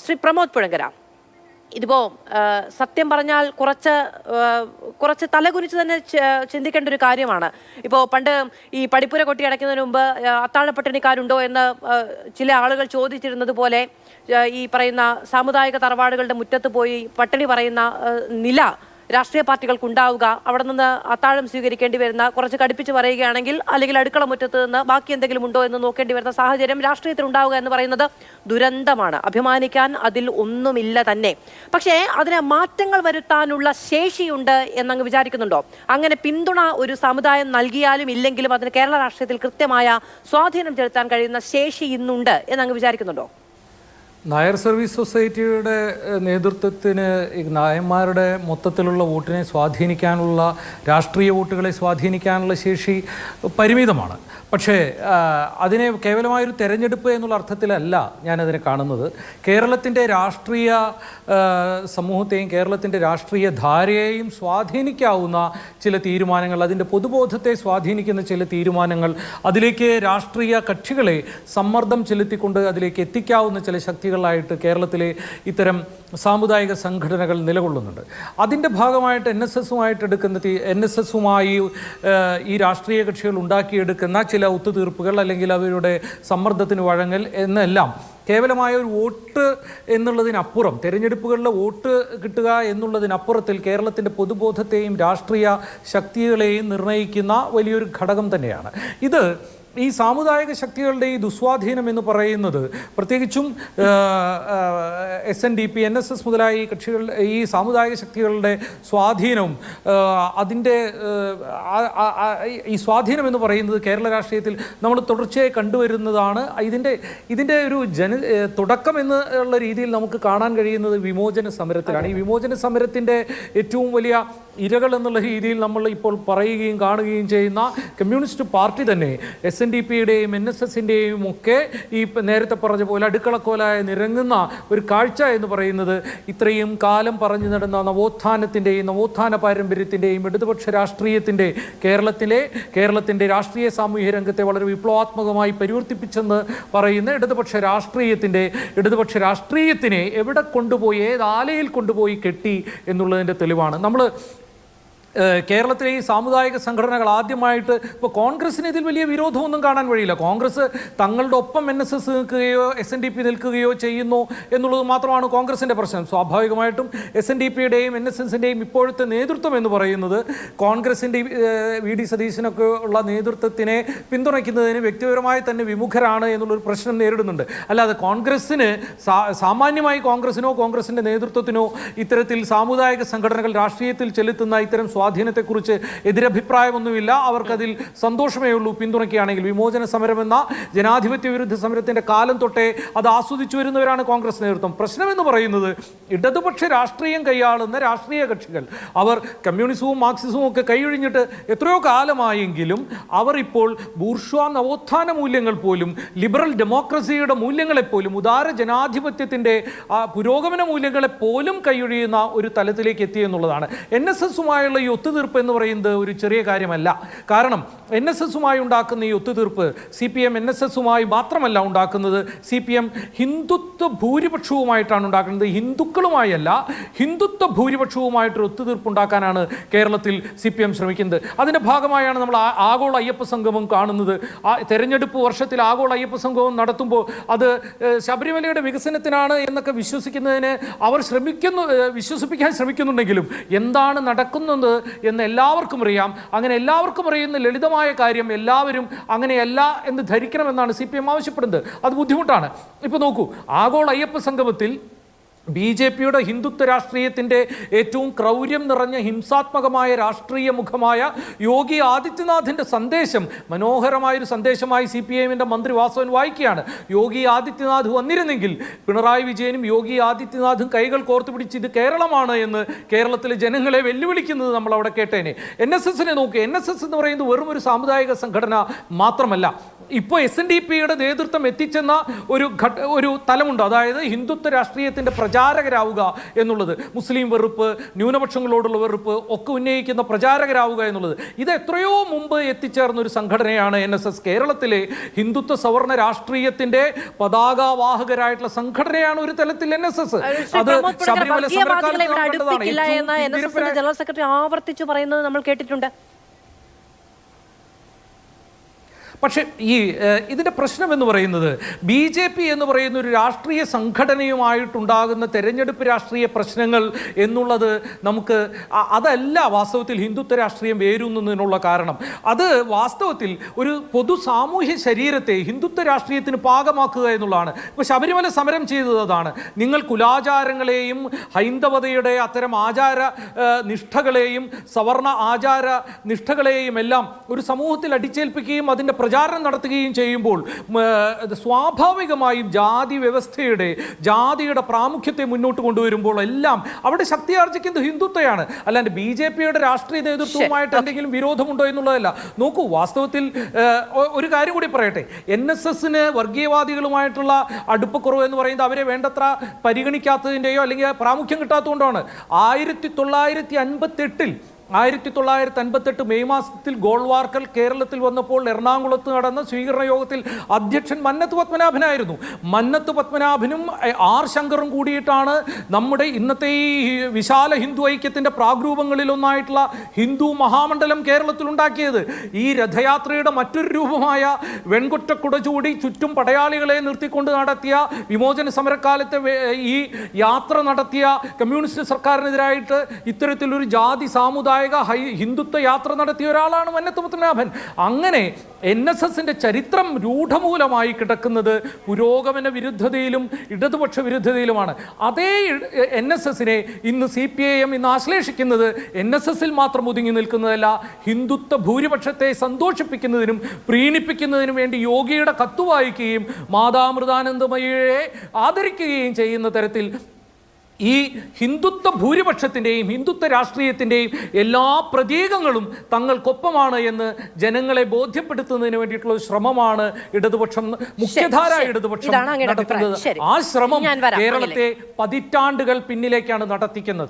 ശ്രീ പ്രമോദ് പുഴങ്കര, ഇതിപ്പോ സത്യം പറഞ്ഞാൽ കുറച്ച് തലകുനിച്ച് തന്നെ ചിന്തിക്കേണ്ട ഒരു കാര്യമാണ്. ഇപ്പോൾ പണ്ട് ഈ പടിപ്പുര കൊട്ടി അടയ്ക്കുന്നതിന് മുമ്പ് അത്താഴപ്പട്ടിണിക്കാരുണ്ടോ എന്ന് ചില ആളുകൾ ചോദിച്ചിരുന്നത് പോലെ ഈ പറയുന്ന സാമുദായിക തറവാടുകളുടെ മുറ്റത്ത് പോയി പട്ടിണി പറയുന്ന നില രാഷ്ട്രീയ പാർട്ടികൾക്കുണ്ടാവുക, അവിടെ നിന്ന് അത്താഴം സ്വീകരിക്കേണ്ടി വരുന്ന, കുറച്ച് കടുപ്പിച്ച് പറയുകയാണെങ്കിൽ അല്ലെങ്കിൽ അടുക്കള മുറ്റത്ത് നിന്ന് ബാക്കി എന്തെങ്കിലും ഉണ്ടോ എന്ന് നോക്കേണ്ടി വരുന്ന സാഹചര്യം രാഷ്ട്രീയത്തിൽ ഉണ്ടാവുക എന്ന് പറയുന്നത് ദുരന്തമാണ്. അഭിമാനിക്കാൻ അതിൽ ഒന്നുമില്ല തന്നെ. പക്ഷേ അതിന് മാറ്റങ്ങൾ വരുത്താനുള്ള ശേഷിയുണ്ട് എന്നങ്ങ് വിചാരിക്കുന്നുണ്ടോ? അങ്ങനെ പിന്തുണ ഒരു സമുദായം നൽകിയാലും ഇല്ലെങ്കിലും അതിന് കേരള രാഷ്ട്രീയത്തിൽ കൃത്യമായ സ്വാധീനം ചെലുത്താൻ കഴിയുന്ന ശേഷി ഇന്നുണ്ട് എന്നങ്ങ് വിചാരിക്കുന്നുണ്ടോ? നായർ സർവീസ് സൊസൈറ്റിയുടെ നേതൃത്വത്തിന് നായന്മാരുടെ മൊത്തത്തിലുള്ള വോട്ടിനെ സ്വാധീനിക്കാനുള്ള, രാഷ്ട്രീയ വോട്ടുകളെ സ്വാധീനിക്കാനുള്ള ശേഷി പരിമിതമാണ്. പക്ഷേ അതിനെ കേവലമായൊരു തെരഞ്ഞെടുപ്പ് എന്നുള്ള അർത്ഥത്തിലല്ല ഞാനതിനെ കാണുന്നത്. കേരളത്തിൻ്റെ രാഷ്ട്രീയ സമൂഹത്തെയും കേരളത്തിൻ്റെ രാഷ്ട്രീയ ധാരയെയും സ്വാധീനിക്കാവുന്ന ചില തീരുമാനങ്ങൾ, അതിൻ്റെ പൊതുബോധത്തെ സ്വാധീനിക്കുന്ന ചില തീരുമാനങ്ങൾ, അതിലേക്ക് രാഷ്ട്രീയ കക്ഷികളെ സമ്മർദ്ദം ചെലുത്തിക്കൊണ്ട് അതിലേക്ക് എത്തിക്കാവുന്ന ചില ശക്തികളായിട്ട് കേരളത്തിലെ ഇത്തരം സാമുദായിക സംഘടനകൾ നിലകൊള്ളുന്നുണ്ട്. അതിൻ്റെ ഭാഗമായിട്ട് എൻ എസ് എസുമായി ഈ രാഷ്ട്രീയ കക്ഷികൾ ഉണ്ടാക്കിയെടുക്കുന്ന ചില ഒത്തുതീർപ്പുകൾ അല്ലെങ്കിൽ അവരുടെ സമ്മർദ്ദത്തിന് വഴങ്ങൽ എന്നെല്ലാം കേവലമായ ഒരു വോട്ട് എന്നുള്ളതിനപ്പുറം, തെരഞ്ഞെടുപ്പുകളിലെ വോട്ട് കിട്ടുക എന്നുള്ളതിനപ്പുറത്തിൽ കേരളത്തിൻ്റെ പൊതുബോധത്തെയും രാഷ്ട്രീയ ശക്തികളെയും നിർണ്ണയിക്കുന്ന വലിയൊരു ഘടകം തന്നെയാണ് ഇത്. ഈ സാമുദായിക ശക്തികളുടെ ഈ ദുസ്വാധീനം എന്ന് പറയുന്നത്, പ്രത്യേകിച്ചും SNDP, NSS മുതലായ ഈ കക്ഷികൾ, ഈ സാമുദായിക ശക്തികളുടെ സ്വാധീനവും അതിൻ്റെ ഈ സ്വാധീനം എന്ന് പറയുന്നത് കേരള രാഷ്ട്രീയത്തിൽ നമ്മൾ തുടർച്ചയായി കണ്ടുവരുന്നതാണ്. ഇതിൻ്റെ ഒരു തുടക്കം എന്നുള്ള രീതിയിൽ നമുക്ക് കാണാൻ കഴിയുന്നത് വിമോചന സമരത്തിലാണ്. ഈ വിമോചന സമരത്തിൻ്റെ ഏറ്റവും വലിയ ഇരകൾ എന്നുള്ള രീതിയിൽ നമ്മൾ ഇപ്പോൾ പറയുകയും കാണുകയും ചെയ്യുന്ന കമ്മ്യൂണിസ്റ്റ് പാർട്ടി തന്നെ SNDPയുടെയും NSSൻ്റെയും ഒക്കെ ഈ നേരത്തെ പറഞ്ഞ പോലെ അടുക്കളക്കോലായ നിരങ്ങുന്ന ഒരു കാഴ്ച എന്ന് പറയുന്നത് ഇത്രയും കാലം പറഞ്ഞു നടന്ന നവോത്ഥാനത്തിൻ്റെയും നവോത്ഥാന പാരമ്പര്യത്തിൻ്റെയും ഇടതുപക്ഷ രാഷ്ട്രീയത്തിൻ്റെ കേരളത്തിൻ്റെ രാഷ്ട്രീയ സാമൂഹ്യ രംഗത്തെ വളരെ വിപ്ലവാത്മകമായി പരിവർത്തിപ്പിച്ചെന്ന് പറയുന്ന ഇടതുപക്ഷ രാഷ്ട്രീയത്തിനെ എവിടെ കൊണ്ടുപോയി, ഏത് ആലയിൽ കൊണ്ടുപോയി കെട്ടി എന്നുള്ളതിൻ്റെ തെളിവാണ്. നമ്മൾ കേരളത്തിലെ ഈ സാമുദായിക സംഘടനകൾ ആദ്യമായിട്ട്, ഇപ്പോൾ കോൺഗ്രസ്സിന് ഇതിൽ വലിയ വിരോധമൊന്നും കാണാൻ വഴിയില്ല. കോൺഗ്രസ് തങ്ങളുടെ ഒപ്പം NSS നിൽക്കുകയോ SNDP നിൽക്കുകയോ ചെയ്യുന്നു എന്നുള്ളത് മാത്രമാണ് കോൺഗ്രസിൻ്റെ പ്രശ്നം. സ്വാഭാവികമായിട്ടും SNDPയുടെയും NSSൻ്റെയും ഇപ്പോഴത്തെ നേതൃത്വം എന്ന് പറയുന്നത് കോൺഗ്രസിൻ്റെ VD സതീശനൊക്കെ ഉള്ള നേതൃത്വത്തിനെ പിന്തുണയ്ക്കുന്നതിന് വ്യക്തിപരമായി തന്നെ വിമുഖരാണ് എന്നുള്ളൊരു പ്രശ്നം നേരിടുന്നുണ്ട്. അല്ലാതെ കോൺഗ്രസ്സിന് സാമാന്യമായി കോൺഗ്രസിൻ്റെ നേതൃത്വത്തിനോ ഇത്തരത്തിൽ സാമുദായിക സംഘടനകൾ രാഷ്ട്രീയത്തിൽ ചെലുത്തുന്ന ഇത്തരം സ്വാധീനത്തെക്കുറിച്ച് എതിരഭിപ്രായമൊന്നുമില്ല. അവർക്കതിൽ സന്തോഷമേ ഉള്ളൂ. പിന്തുണയ്ക്കുകയാണെങ്കിൽ വിമോചന സമരമെന്ന ജനാധിപത്യ വിരുദ്ധ സമരത്തിൻ്റെ കാലം തൊട്ടേ അത് ആസ്വദിച്ചു വരുന്നവരാണ് കോൺഗ്രസ് നേതൃത്വം. പ്രശ്നമെന്ന് പറയുന്നത് ഇടതുപക്ഷ രാഷ്ട്രീയം കൈയാളുന്ന രാഷ്ട്രീയ കക്ഷികൾ, അവർ കമ്മ്യൂണിസവും മാർക്സിസവും ഒക്കെ കൈയൊഴിഞ്ഞിട്ട് എത്രയോ കാലമായെങ്കിലും അവർ ഇപ്പോൾ ബൂർഷ്വാ നവോത്ഥാന മൂല്യങ്ങൾ പോലും, ലിബറൽ ഡെമോക്രസിയുടെ മൂല്യങ്ങളെപ്പോലും, ഉദാര ജനാധിപത്യത്തിൻ്റെ പുരോഗമന മൂല്യങ്ങളെപ്പോലും കൈയൊഴിയുന്ന ഒരു തലത്തിലേക്ക് എത്തിയെന്നുള്ളതാണ്. NSSുമായുള്ള ഈ ഒത്തുതീർപ്പ് എന്ന് പറയുന്നത് ഒരു ചെറിയ കാര്യമല്ല. കാരണം NSSുമായി ഉണ്ടാക്കുന്ന ഈ ഒത്തുതീർപ്പ് CPM NSSുമായി മാത്രമല്ല ഉണ്ടാക്കുന്നത്, CPM ഹിന്ദുത്വ ഭൂരിപക്ഷവുമായിട്ടാണ് ഉണ്ടാക്കുന്നത്. ഹിന്ദുക്കളുമായല്ല, ഹിന്ദുത്വ ഭൂരിപക്ഷവുമായിട്ടൊരു ഒത്തുതീർപ്പ് ഉണ്ടാക്കാനാണ് കേരളത്തിൽ CPM ശ്രമിക്കുന്നത്. അതിൻ്റെ ഭാഗമായാണ് നമ്മൾ ആഗോള അയ്യപ്പ സംഗമം കാണുന്നത്. തെരഞ്ഞെടുപ്പ് വർഷത്തിൽ ആഗോള അയ്യപ്പ സംഗമം നടത്തുമ്പോൾ അത് ശബരിമലയുടെ വികസനത്തിനാണ് എന്നൊക്കെ വിശ്വസിക്കുന്നതിന് അവർ വിശ്വസിപ്പിക്കാൻ ശ്രമിക്കുന്നുണ്ടെങ്കിലും എന്താണ് നടക്കുന്നത് എന്ന് എല്ലാവർക്കും അറിയാം. അങ്ങനെ എല്ലാവർക്കും അറിയുന്ന ലളിതമായ കാര്യം എല്ലാവരും അങ്ങനെയല്ല എന്ന് ധരിക്കണമെന്നാണ് CPM ആവശ്യപ്പെടുന്നത്. അത് ബുദ്ധിമുട്ടാണ്. ഇപ്പോൾ നോക്കൂ, ആഗോള അയ്യപ്പ സംഗമത്തിൽ BJPയുടെ ഹിന്ദുത്വ രാഷ്ട്രീയത്തിൻ്റെ ഏറ്റവും ക്രൗര്യം നിറഞ്ഞ ഹിംസാത്മകമായ രാഷ്ട്രീയ മുഖമായ യോഗി ആദിത്യനാഥിൻ്റെ സന്ദേശം, മനോഹരമായൊരു സന്ദേശമായി CPMൻ്റെ മന്ത്രി വാസവൻ വായിക്കുകയാണ്. യോഗി ആദിത്യനാഥ് വന്നിരുന്നെങ്കിൽ പിണറായി വിജയനും യോഗി ആദിത്യനാഥും കൈകൾ കോർത്തു പിടിച്ച് ഇത് കേരളമാണ് എന്ന് കേരളത്തിലെ ജനങ്ങളെ വെല്ലുവിളിക്കുന്നത് നമ്മൾ അവിടെ കേട്ടേനെ. NSSനെ നോക്കി, NSS എന്ന് പറയുന്നത് വെറും ഒരു സാമുദായിക സംഘടന മാത്രമല്ല. ഇപ്പോൾ SNDPയുടെ നേതൃത്വം എത്തിച്ചെന്ന ഒരു തലമുണ്ട്. അതായത് ഹിന്ദുത്വ രാഷ്ട്രീയത്തിൻ്റെ പ്രചാരകരാവുക എന്നുള്ളത്, മുസ്ലിം വെറുപ്പ്, ന്യൂനപക്ഷങ്ങളോടുള്ള വെറുപ്പ് ഒക്കെ ഉന്നയിക്കുന്ന പ്രചാരകരാവുക എന്നുള്ളത്, ഇത് എത്രയോ മുമ്പ് എത്തിച്ചേർന്ന ഒരു സംഘടനയാണ് NSS. കേരളത്തിലെ ഹിന്ദുത്വ സവർണ രാഷ്ട്രീയത്തിന്റെ പതാകവാഹകരായിട്ടുള്ള സംഘടനയാണ് ഒരു തലത്തിൽ NSS. അത് ശബരിമല സമരക്കാലത്ത് നാം കണ്ടതാണ്. ജനറൽ സെക്രട്ടറി ആവർത്തിച്ചു പറയുന്നത് നമ്മൾ കേട്ടിട്ടുണ്ട്. പക്ഷേ ഇതിൻ്റെ പ്രശ്നം എന്ന് പറയുന്നത് BJP എന്ന് പറയുന്ന ഒരു രാഷ്ട്രീയ സംഘടനയുമായിട്ടുണ്ടാകുന്ന തെരഞ്ഞെടുപ്പ് രാഷ്ട്രീയ പ്രശ്നങ്ങൾ എന്നുള്ളത് നമുക്ക് അതല്ല വാസ്തവത്തിൽ ഹിന്ദുത്വ രാഷ്ട്രീയം വേരൂന്നുന്നതിനുള്ള കാരണം. അത് വാസ്തവത്തിൽ ഒരു പൊതു സാമൂഹ്യ ശരീരത്തെ ഹിന്ദുത്വ രാഷ്ട്രീയത്തിന് പാകമാക്കുക എന്നുള്ളതാണ്. ഇപ്പോൾ ശബരിമല സമരം ചെയ്തത് അതാണ്. നിങ്ങൾ കുലാചാരങ്ങളെയും ഹൈന്ദവതയുടെ അത്തരം ആചാര നിഷ്ഠകളെയും സവർണ ആചാര നിഷ്ഠകളെയും എല്ലാം ഒരു സമൂഹത്തിൽ അടിച്ചേൽപ്പിക്കുകയും അതിൻ്റെ പ്രചാരണം നടത്തുകയും ചെയ്യുമ്പോൾ സ്വാഭാവികമായും ജാതി വ്യവസ്ഥയുടെ ജാതിയുടെ പ്രാമുഖ്യത്തെ മുന്നോട്ട് കൊണ്ടുവരുമ്പോൾ എല്ലാം അവിടെ ശക്തിയാർജിക്കുന്നത് ഹിന്ദുത്വയാണ്. അല്ലാണ്ട് BJPയുടെ രാഷ്ട്രീയ നേതൃത്വവുമായിട്ട് എന്തെങ്കിലും വിരോധമുണ്ടോ എന്നുള്ളതല്ല. നോക്കൂ, വാസ്തവത്തിൽ ഒരു കാര്യം കൂടി പറയട്ടെ. NSSന് വർഗീയവാദികളുമായിട്ടുള്ള അടുപ്പക്കുറവ് എന്ന് പറയുന്നത് അവരെ വേണ്ടത്ര പരിഗണിക്കാത്തതിൻ്റെയോ അല്ലെങ്കിൽ പ്രാമുഖ്യം കിട്ടാത്തതുകൊണ്ടാണ്. 1958 മെയ് മാസത്തിൽ ഗോൾവാർക്കൽ കേരളത്തിൽ വന്നപ്പോൾ എറണാകുളത്ത് നടന്ന സ്വീകരണ യോഗത്തിൽ അധ്യക്ഷൻ മന്നത്ത് പത്മനാഭനായിരുന്നു. മന്നത്ത് പത്മനാഭനും R ശങ്കറും കൂടിയിട്ടാണ് നമ്മുടെ ഇന്നത്തെ ഈ വിശാല ഹിന്ദു ഐക്യത്തിൻ്റെ പ്രാഗ്രൂപങ്ങളിലൊന്നായിട്ടുള്ള ഹിന്ദു മഹാമണ്ഡലം കേരളത്തിൽ ഉണ്ടാക്കിയത്. ഈ രഥയാത്രയുടെ മറ്റൊരു രൂപമായ വെൺകൊറ്റക്കുട ചൂടി ചുറ്റും പടയാളികളെ നിർത്തിക്കൊണ്ട് നടത്തിയ വിമോചന സമരക്കാലത്തെ ഈ യാത്ര നടത്തിയ കമ്മ്യൂണിസ്റ്റ് സർക്കാരിനെതിരായിട്ട് ഇത്തരത്തിലൊരു ജാതി സാമുദായിക ഹിന്ദുത്വ യാത്ര നടത്തിയ ഒരാളാണ് മന്നത്ത് പത്മനാഭൻ. അങ്ങനെ NSSന്റെ ചരിത്രം രൂഢമൂലമായി കിടക്കുന്നത് പുരോഗമന വിരുദ്ധതയിലും ഇടതുപക്ഷ വിരുദ്ധതയിലുമാണ്. അതേ NSSനെ ഇന്ന് CPIM ഇന്ന് ആശ്ലേഷിക്കുന്നത് NSSൽ മാത്രം ഒതുങ്ങി നിൽക്കുന്നതല്ല, ഹിന്ദുത്വ ഭൂരിപക്ഷത്തെ സന്തോഷിപ്പിക്കുന്നതിനും പ്രീണിപ്പിക്കുന്നതിനും വേണ്ടി യോഗിയുടെ കത്ത് വായിക്കുകയും മാതാമൃതാനന്ദമയിയെ ആദരിക്കുകയും ചെയ്യുന്ന തരത്തിൽ ഈ ഹിന്ദുത്വ ഭൂരിപക്ഷത്തിൻ്റെയും ഹിന്ദുത്വ രാഷ്ട്രീയത്തിൻ്റെയും എല്ലാ പ്രതീകങ്ങളും തങ്ങൾക്കൊപ്പമാണ് എന്ന് ജനങ്ങളെ ബോധ്യപ്പെടുത്തുന്നതിന് വേണ്ടിയിട്ടുള്ള ശ്രമമാണ് ഇടതുപക്ഷം, മുഖ്യധാര ഇടതുപക്ഷം നടത്തുന്നത്. ആ ശ്രമം കേരളത്തെ പതിറ്റാണ്ടുകൾ പിന്നിലേക്കാണ് നടത്തിക്കുന്നത്.